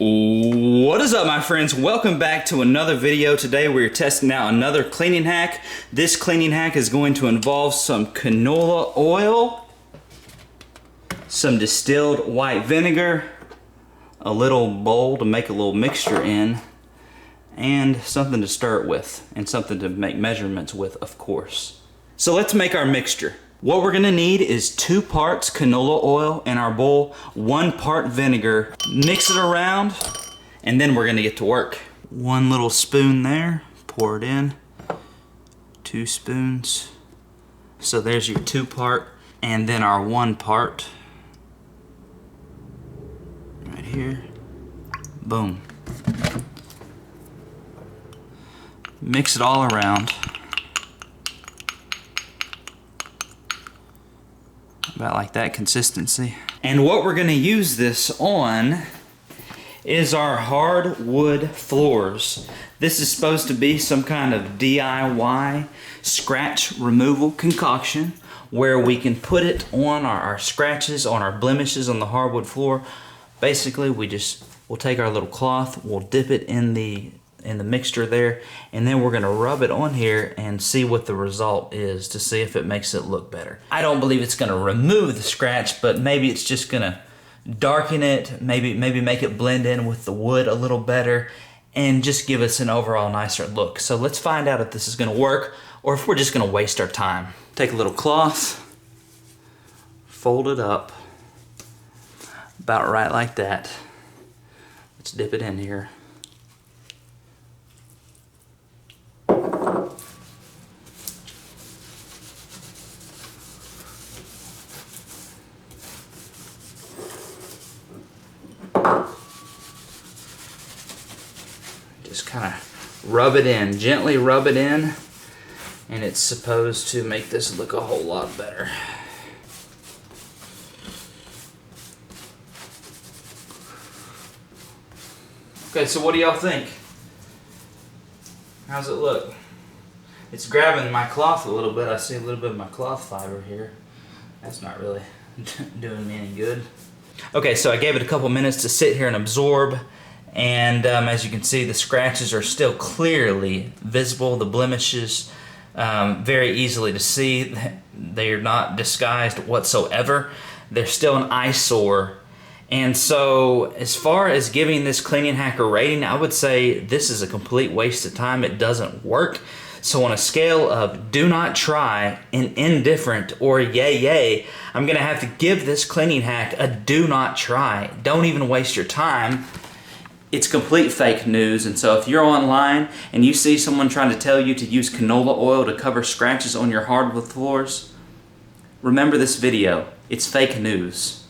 What is up, my friends? Welcome back to another video. Today we're testing out another cleaning hack. This cleaning hack is going to involve some canola oil, some distilled white vinegar, a little bowl to make a little mixture in, and something to stir it with, and something to make measurements with, of course. So let's make our mixture. What we're gonna need is 2 parts canola oil in our bowl, 1 part vinegar. Mix it around, and then we're gonna get to work. 1 little spoon there, pour it in. 2 spoons. So there's your 2 part, and then our 1 part. Right here. Boom. Mix it all around. About like that consistency. And what we're gonna use this on is our hardwood floors. This is supposed to be some kind of DIY scratch removal concoction where we can put it on our scratches, on our blemishes on the hardwood floor. Basically, we'll take our little cloth, we'll dip it in the mixture there, and then we're gonna rub it on here and see what the result is to see if it makes it look better. I don't believe it's gonna remove the scratch, but maybe it's just gonna darken it, maybe make it blend in with the wood a little better, and just give us an overall nicer look. So let's find out if this is gonna work or if we're just gonna waste our time. Take a little cloth, fold it up, about right like that. Let's dip it in here. Just kind of rub it in, gently rub it in, and it's supposed to make this look a whole lot better. Okay, so what do y'all think? How's it look? It's grabbing my cloth a little bit. I see a little bit of my cloth fiber here. That's not really doing me any good. Okay, so I gave it a couple minutes to sit here and absorb. And as you can see, the scratches are still clearly visible. The blemishes, very easily to see. They are not disguised whatsoever. They're still an eyesore. And so as far as giving this cleaning hack a rating, I would say this is a complete waste of time. It doesn't work. So on a scale of do not try, and indifferent, or yay yay, I'm gonna have to give this cleaning hack a do not try. Don't even waste your time. It's complete fake news, and so if you're online and you see someone trying to tell you to use canola oil to cover scratches on your hardwood floors, remember this video. It's fake news.